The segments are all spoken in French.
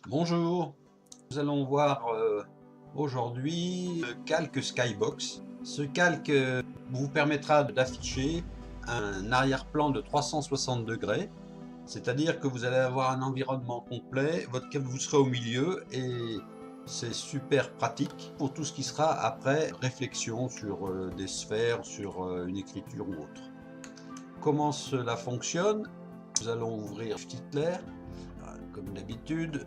Bonjour, nous allons voir aujourd'hui le calque Skybox. Ce calque vous permettra d'afficher un arrière-plan de 360 degrés, c'est-à-dire que vous allez avoir un environnement complet, vous serez au milieu et c'est super pratique pour tout ce qui sera après réflexion sur des sphères, sur une écriture ou autre. Comment cela fonctionne? Nous allons ouvrir Hitler, comme d'habitude.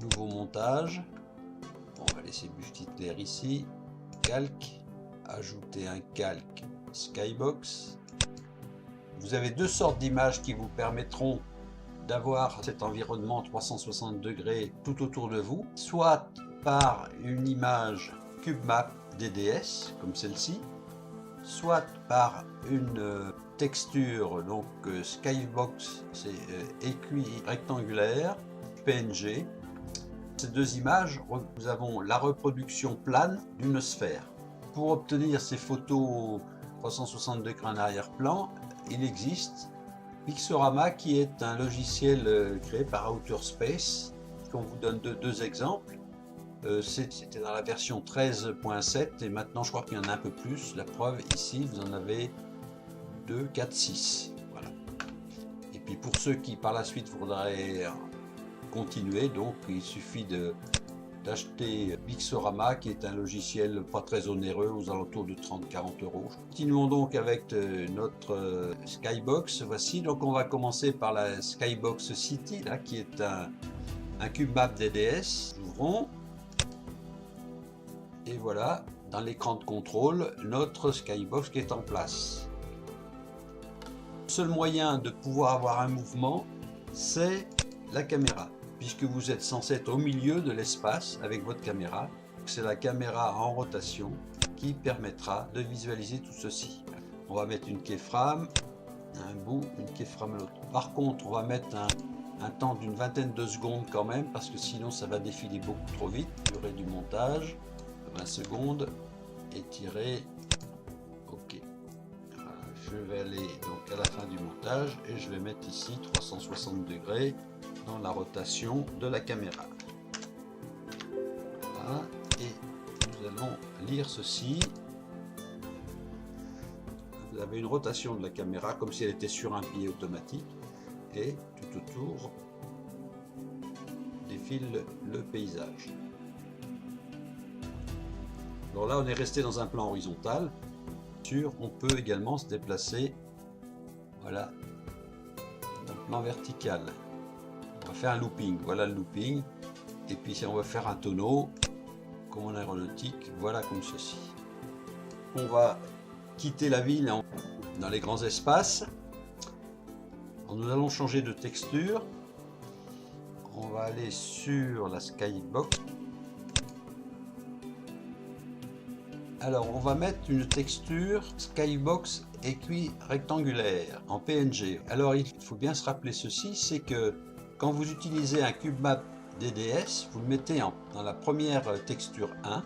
Nouveau montage, on va laisser Buste Hitler ici, calque, ajouter un calque Skybox. Vous avez deux sortes d'images qui vous permettront d'avoir cet environnement 360 degrés tout autour de vous, soit par une image CubeMap DDS comme celle-ci, soit par une texture donc Skybox, c'est écrit rectangulaire PNG. Ces deux images, nous avons la reproduction plane d'une sphère. Pour obtenir ces photos 360 degrés en arrière-plan, il existe Pixorama qui est un logiciel créé par Outer Space. On vous donne deux exemples. C'était dans la version 13.7 et maintenant je crois qu'il y en a un peu plus. La preuve ici, vous en avez 2, 4, 6. Voilà. Et puis pour ceux qui par la suite voudraient continuer, donc il suffit d'acheter Pixorama qui est un logiciel pas très onéreux aux alentours de 30-40 euros. Continuons donc avec notre Skybox. Voici, donc on va commencer par la Skybox City là, qui est un CubeMap DDS. Ouvrons et voilà dans l'écran de contrôle notre Skybox qui est en place. Le seul moyen de pouvoir avoir un mouvement, c'est la caméra, puisque vous êtes censé être au milieu de l'espace avec votre caméra. C'est la caméra en rotation qui permettra de visualiser tout ceci. On va mettre une keyframe, un bout, une keyframe l'autre. Par contre, on va mettre un temps d'une vingtaine de secondes quand même, parce que sinon ça va défiler beaucoup trop vite. Durée du montage, 20 secondes, étirer, ok. Je vais aller donc à la fin du montage et je vais mettre ici 360 degrés dans la rotation de la caméra. Voilà, et nous allons lire ceci. Vous avez une rotation de la caméra comme si elle était sur un pied automatique et tout autour défile le paysage. Alors là on est resté dans un plan horizontal. On peut également se déplacer, voilà, dans le plan vertical. On va faire un looping, voilà le looping, et puis si on veut faire un tonneau comme en aéronautique, voilà comme ceci. On va quitter la ville dans les grands espaces. Alors, nous allons changer de texture. On va aller sur la Skybox. Alors on va mettre une texture Skybox écrit rectangulaire en PNG. Alors il faut bien se rappeler ceci, c'est que quand vous utilisez un CubeMap DDS, vous le mettez dans la première texture 1,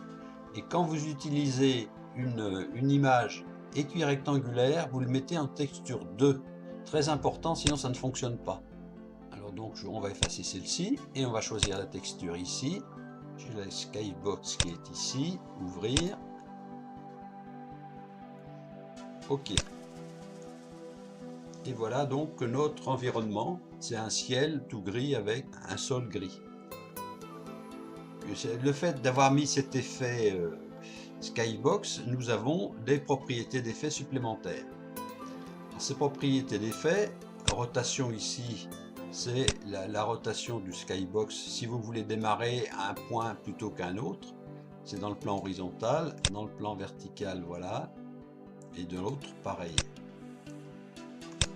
et quand vous utilisez une image écrit rectangulaire, vous le mettez en texture 2. Très important, sinon ça ne fonctionne pas. Alors donc on va effacer celle-ci et on va choisir la texture ici. J'ai la Skybox qui est ici, ouvrir. Ok. Et voilà donc notre environnement, c'est un ciel tout gris avec un sol gris. Le fait d'avoir mis cet effet Skybox, nous avons des propriétés d'effet supplémentaires. Alors, ces propriétés d'effet, rotation ici, c'est la rotation du Skybox. Si vous voulez démarrer à un point plutôt qu'un autre, c'est dans le plan horizontal, dans le plan vertical, voilà. Et de l'autre pareil.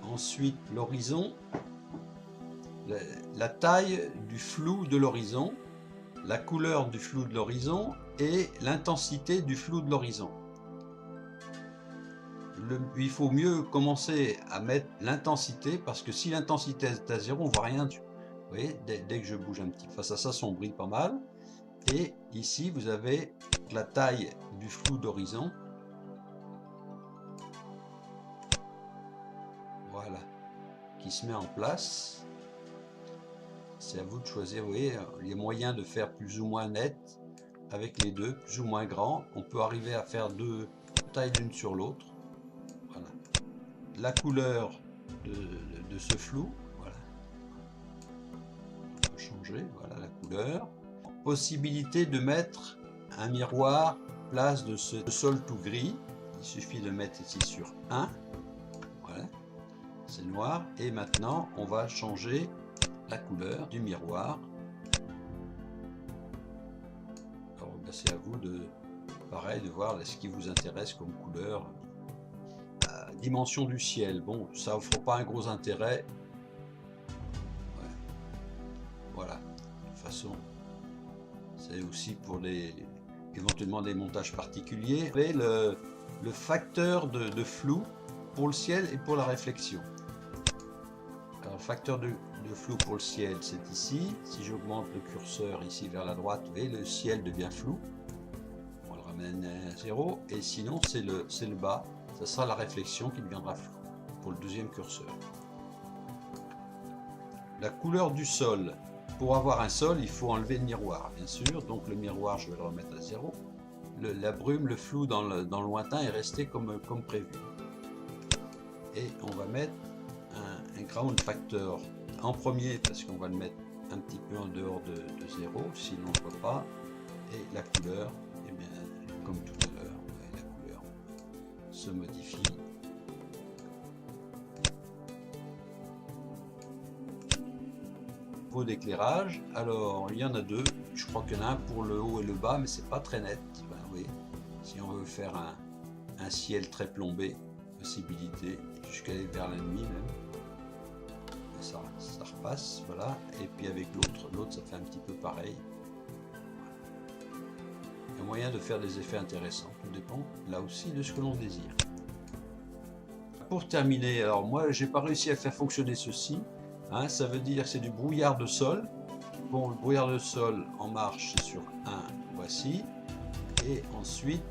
Ensuite l'horizon, la taille du flou de l'horizon, la couleur du flou de l'horizon et l'intensité du flou de l'horizon. il faut mieux commencer à mettre l'intensité, parce que si l'intensité est à 0, on voit rien dessus. Vous voyez, dès que je bouge un petit peu, ça s'assombrit pas mal. Et ici, vous avez la taille du flou d'horizon. Voilà, qui se met en place. C'est à vous de choisir, vous voyez, les moyens de faire plus ou moins net avec les deux, plus ou moins grand. On peut arriver à faire deux tailles l'une sur l'autre. Voilà. La couleur de ce flou, voilà. On peut changer, voilà la couleur. Possibilité de mettre un miroir place de ce sol tout gris. Il suffit de mettre ici sur 1. Voilà, c'est noir. Et maintenant, on va changer la couleur du miroir. Alors, c'est à vous de, pareil, de voir ce qui vous intéresse comme couleur. Dimension du ciel, bon, ça offre pas un gros intérêt. Ouais. Voilà, de toute façon, c'est aussi pour éventuellement des montages particuliers. Et le facteur de flou pour le ciel et pour la réflexion. Alors, le facteur de flou pour le ciel, c'est ici. Si j'augmente le curseur ici vers la droite, vous voyez, le ciel devient flou. On le ramène à 0. Et sinon, c'est le bas. Ça sera la réflexion qui deviendra flou pour le deuxième curseur. La couleur du sol. Pour avoir un sol, il faut enlever le miroir, bien sûr. Donc le miroir, je vais le remettre à 0. La brume, le flou dans le lointain est resté comme prévu. Et on va mettre un ground factor en premier, parce qu'on va le mettre un petit peu en dehors de 0, sinon on ne voit pas. Et la couleur, eh bien, comme tout à l'heure, la couleur se modifie. Niveau d'éclairage, alors il y en a deux. Je crois qu'il y en a un pour le haut et le bas, mais c'est pas très net. Ben, oui. Si on veut faire un ciel très plombé, possibilité jusqu'à aller vers la nuit même. Ça repasse, voilà. Et puis avec l'autre ça fait un petit peu pareil. Il y a moyen de faire des effets intéressants, tout dépend là aussi de ce que l'on désire. Pour terminer, alors moi j'ai pas réussi à faire fonctionner ceci, hein, ça veut dire que c'est du brouillard de sol. Bon, le brouillard de sol en marche, c'est sur 1, voici, et ensuite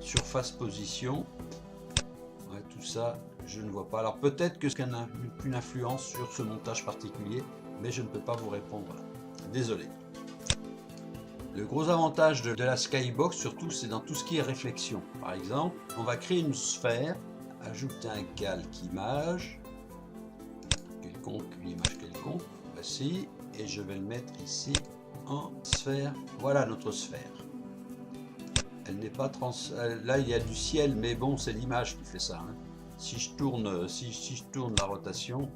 surface position, ouais, tout ça je ne vois pas. Alors peut-être que ça n'a une influence sur ce montage particulier, mais je ne peux pas vous répondre là. Désolé. Le gros avantage de la Skybox, surtout, c'est dans tout ce qui est réflexion. Par exemple, on va créer une sphère, ajouter un calque image, une image quelconque, voici, et je vais le mettre ici en sphère. Voilà notre sphère. Elle n'est pas là il y a du ciel, mais bon, c'est l'image qui fait ça, hein. Si je tourne la rotation,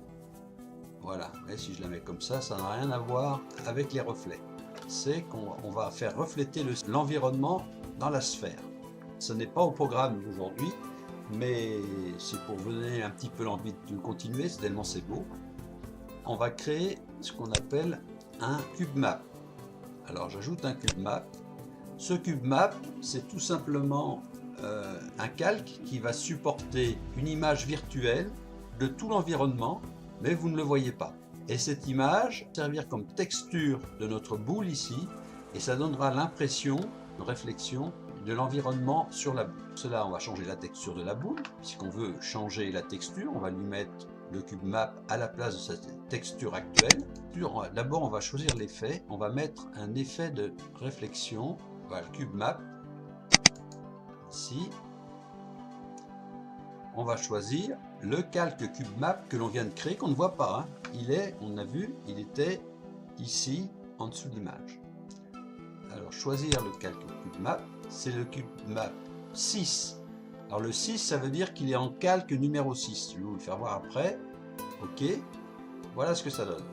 voilà, et si je la mets comme ça n'a rien à voir avec les reflets. C'est qu'on va faire refléter l'environnement dans la sphère. Ce n'est pas au programme d'aujourd'hui, mais c'est pour vous donner un petit peu l'envie de continuer, c'est tellement c'est beau. On va créer ce qu'on appelle un cube map. Alors j'ajoute un cube map. Ce cube map, c'est tout simplement un calque qui va supporter une image virtuelle de tout l'environnement, mais vous ne le voyez pas. Et cette image va servir comme texture de notre boule ici, et ça donnera l'impression de réflexion de l'environnement sur la boule. Pour cela, on va changer la texture de la boule. Puisqu'on veut changer la texture, on va lui mettre le cube map à la place de sa texture actuelle. D'abord, on va choisir l'effet. On va mettre un effet de réflexion. Voilà, le cube map. Ici, on va choisir le calque cube map que l'on vient de créer, qu'on ne voit pas, hein. On a vu, il était ici en dessous de l'image. Alors choisir le calque cube map, c'est le cube map 6. Alors le 6, ça veut dire qu'il est en calque numéro 6. Je vais vous le faire voir après. Ok, voilà ce que ça donne.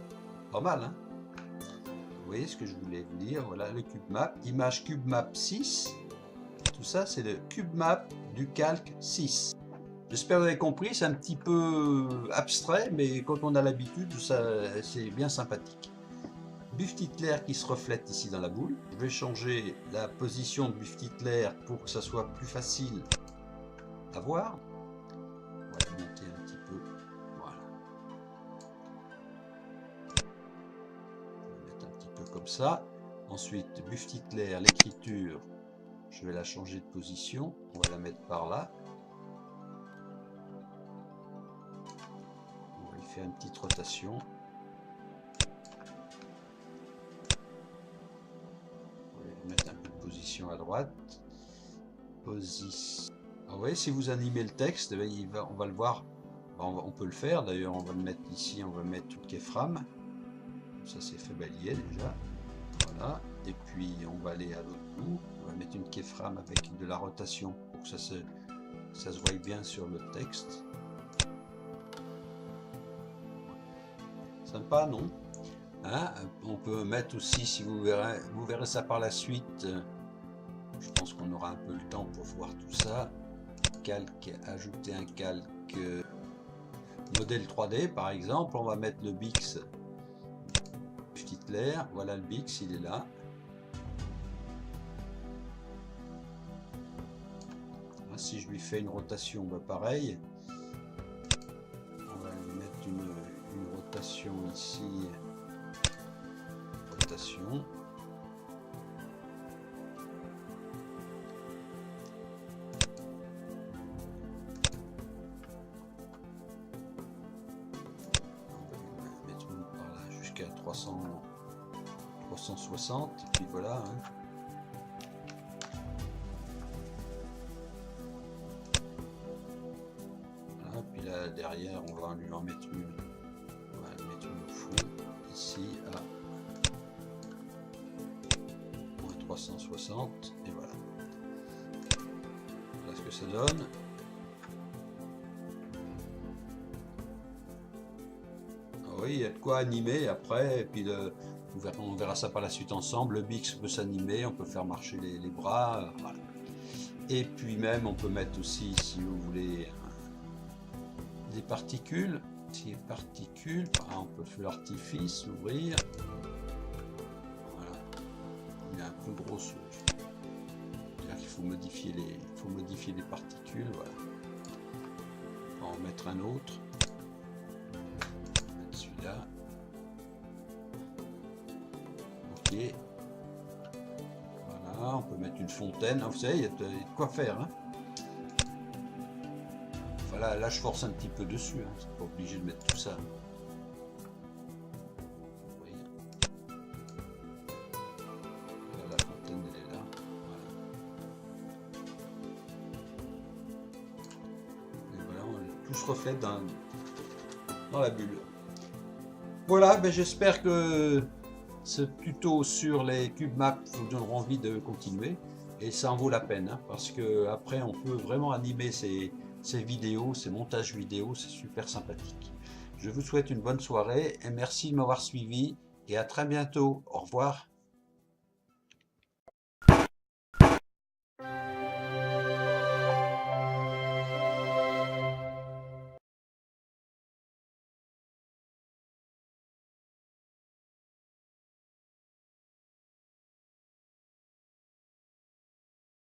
Pas mal, hein. Vous voyez ce que je voulais vous dire. Voilà le cube map, image cube map 6. Tout ça, c'est le cube map du calque 6. J'espère que vous avez compris, c'est un petit peu abstrait, mais quand on a l'habitude, c'est bien sympathique. Buff titulaire qui se reflète ici dans la boule. Je vais changer la position de buff titulaire pour que ça soit plus facile à voir. comme ça. Ensuite, Buff Hitler, l'écriture, je vais la changer de position. On va la mettre par là. On va lui faire une petite rotation. On va lui mettre un peu de position à droite. Position. Ah, vous voyez, si vous animez le texte, on va le voir. On peut le faire, d'ailleurs on va le mettre ici, on va mettre tout keyframe. Ça c'est fait balayer déjà. Voilà. Et puis on va aller à l'autre bout. On va mettre une keyframe avec de la rotation pour que ça se voie bien sur le texte. Sympa, non? Hein? On peut mettre aussi, si vous verrez ça par la suite, je pense qu'on aura un peu le temps pour voir tout ça. Calque, ajouter un calque modèle 3D par exemple, on va mettre le Bix Hitler, voilà le Bix, il est là. Si je lui fais une rotation, bah pareil, on va lui mettre une rotation ici, rotation. Jusqu'à 360, et puis voilà. Hein. Voilà, puis là derrière, on va lui en mettre une. On va mettre une au fond, ici à 360, et voilà. Voilà ce que ça donne. Oui, il y a de quoi animer après, et puis on verra ça par la suite ensemble. Le Bix peut s'animer, on peut faire marcher les bras, voilà. Et puis même on peut mettre aussi, si vous voulez, des particules. Si particules, on peut faire l'artifice, ouvrir. Voilà, il est un peu gros. C'est-à-dire qu'il faut modifier les particules, voilà. On va en mettre un autre. Celui-là. Ok. Voilà, on peut mettre une fontaine. Vous savez, il y a de quoi faire. Hein. Voilà, là je force un petit peu dessus. Hein. C'est pas obligé de mettre tout ça. Oui. Voilà, la fontaine elle est là. Voilà. Et voilà, tout se reflète dans la bulle. Voilà, ben j'espère que ce tuto sur les cube maps vous donnera envie de continuer, et ça en vaut la peine, hein, parce que après on peut vraiment animer ces vidéos, ces montages vidéo, c'est super sympathique. Je vous souhaite une bonne soirée et merci de m'avoir suivi, et à très bientôt. Au revoir.